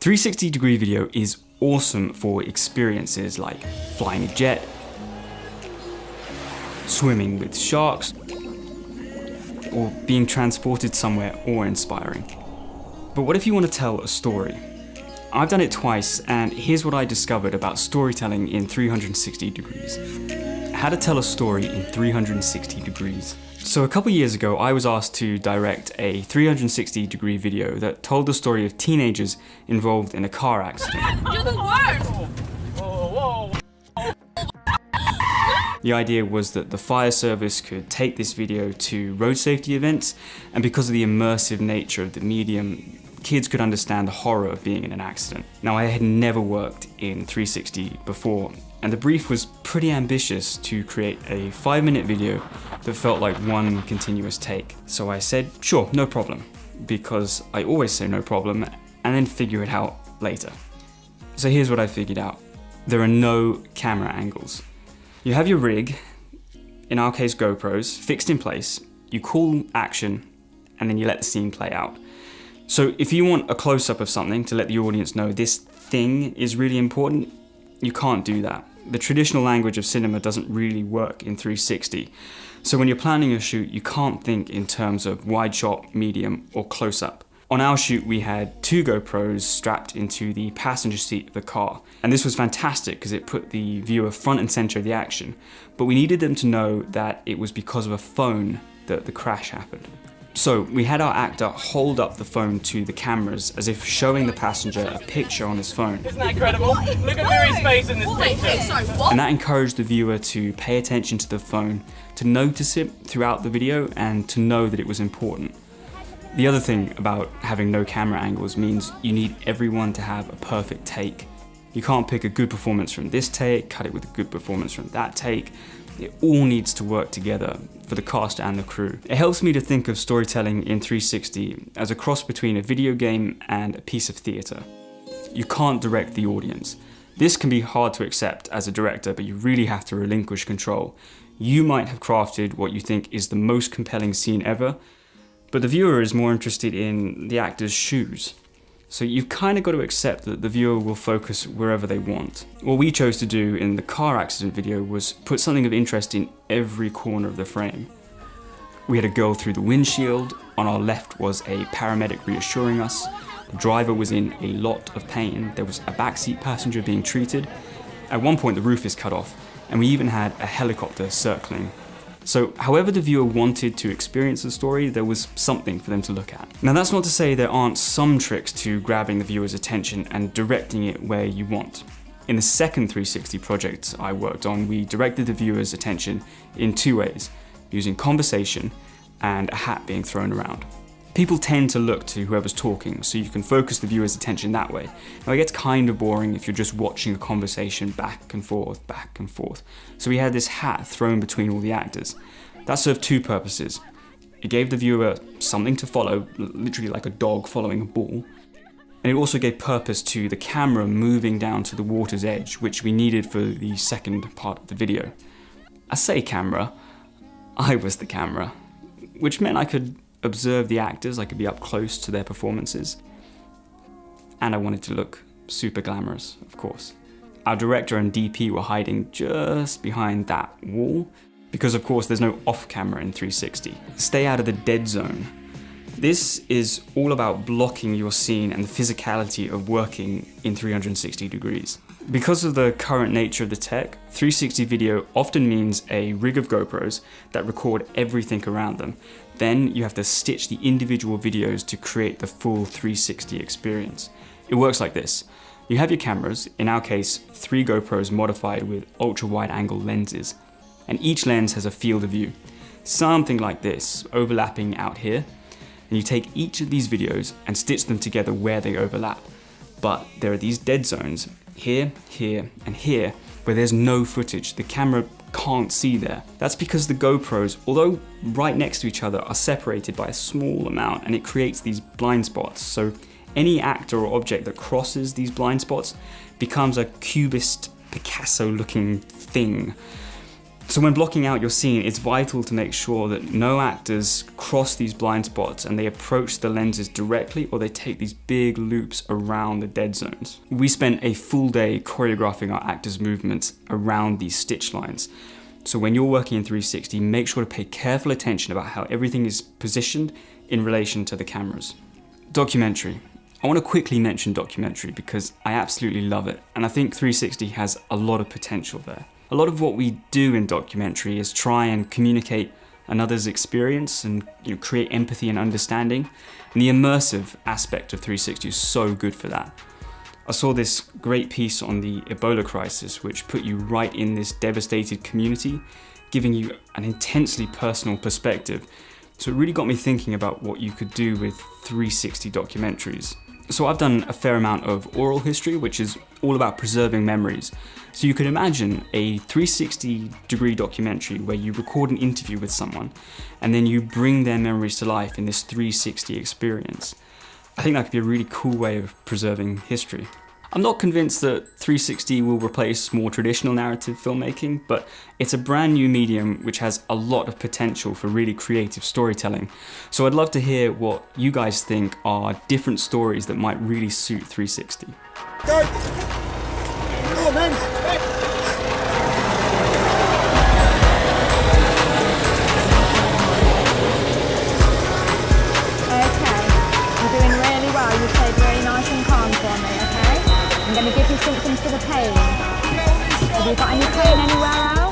360-degree video is awesome for experiences like flying a jet, swimming with sharks, or being transported somewhere awe-inspiring. But what if you want to tell a story? I've done it twice, and here's what I discovered about storytelling in 360 degrees. How to tell a story in 360 degrees. So a couple years ago, I was asked to direct a 360-degree video that told the story of teenagers involved in a car accident. You're the worst! The idea was that the fire service could take this video to road safety events, and because of the immersive nature of the medium, kids could understand the horror of being in an accident. Now, I had never worked in 360 before, and the brief was pretty ambitious to create a 5-minute video that felt like one continuous take. So I said, sure, no problem, because I always say no problem and then figure it out later. So here's what I figured out. There are no camera angles. You have your rig, in our case GoPros, fixed in place, you call action, and then you let the scene play out. So if you want a close-up of something to let the audience know this thing is really important, you can't do that. The traditional language of cinema doesn't really work in 360. So when you're planning a shoot, you can't think in terms of wide shot, medium, or close-up. On our shoot, we had 2 GoPros strapped into the passenger seat of the car. And this was fantastic because it put the viewer front and center of the action. But we needed them to know that it was because of a phone that the crash happened. So we had our actor hold up the phone to the cameras as if showing the passenger a picture on his phone. Isn't that incredible? Look at Mary's face in this picture. And that encouraged the viewer to pay attention to the phone, to notice it throughout the video, and to know that it was important. The other thing about having no camera angles means you need everyone to have a perfect take. You can't pick a good performance from this take, cut it with a good performance from that take. It all needs to work together for the cast and the crew. It helps me to think of storytelling in 360 as a cross between a video game and a piece of theatre. You can't direct the audience. This can be hard to accept as a director, but you really have to relinquish control. You might have crafted what you think is the most compelling scene ever, but the viewer is more interested in the actor's shoes. So you've kind of got to accept that the viewer will focus wherever they want. What we chose to do in the car accident video was put something of interest in every corner of the frame. We had a girl through the windshield, on our left was a paramedic reassuring us, the driver was in a lot of pain, there was a backseat passenger being treated, at one point the roof is cut off, and we even had a helicopter circling. So however the viewer wanted to experience the story, there was something for them to look at. Now that's not to say there aren't some tricks to grabbing the viewer's attention and directing it where you want. In the second 360 project I worked on, we directed the viewer's attention in 2 ways, using conversation and a hat being thrown around. People tend to look to whoever's talking, so you can focus the viewer's attention that way. Now it gets kind of boring if you're just watching a conversation back and forth, back and forth. So we had this hat thrown between all the actors. That served 2 purposes. It gave the viewer something to follow, literally like a dog following a ball. And it also gave purpose to the camera moving down to the water's edge, which we needed for the second part of the video. I say camera, I was the camera, which meant I could observe the actors, I could be up close to their performances. And I wanted to look super glamorous, of course. Our director and DP were hiding just behind that wall, because of course there's no off-camera in 360. Stay out of the dead zone. This is all about blocking your scene and the physicality of working in 360 degrees. Because of the current nature of the tech, 360 video often means a rig of GoPros that record everything around them. Then you have to stitch the individual videos to create the full 360 experience. It works like this. You have your cameras, in our case 3 GoPros modified with ultra-wide angle lenses, and each lens has a field of view. Something like this, overlapping out here, and you take each of these videos and stitch them together where they overlap. But there are these dead zones, here, here, and here, where there's no footage. The camera can't see there. That's because the GoPros, although right next to each other, are separated by a small amount, and it creates these blind spots. So any actor or object that crosses these blind spots becomes a cubist Picasso looking thing. So when blocking out your scene, it's vital to make sure that no actors cross these blind spots and they approach the lenses directly, or they take these big loops around the dead zones. We spent a full day choreographing our actors' movements around these stitch lines. So when you're working in 360, make sure to pay careful attention about how everything is positioned in relation to the cameras. Documentary. I want to quickly mention documentary because I absolutely love it, and I think 360 has a lot of potential there. A lot of what we do in documentary is try and communicate another's experience and create empathy and understanding, and the immersive aspect of 360 is so good for that. I saw this great piece on the Ebola crisis which put you right in this devastated community, giving you an intensely personal perspective. So it really got me thinking about what you could do with 360 documentaries. So I've done a fair amount of oral history, which is all about preserving memories. So you could imagine a 360-degree documentary where you record an interview with someone and then you bring their memories to life in this 360 experience. I think that could be a really cool way of preserving history. I'm not convinced that 360 will replace more traditional narrative filmmaking, but it's a brand new medium which has a lot of potential for really creative storytelling. So I'd love to hear what you guys think are different stories that might really suit 360. Go! Come on, man! You played really nice and calm for me, okay? I'm going to give you something for the pain. Have you got any pain anywhere else?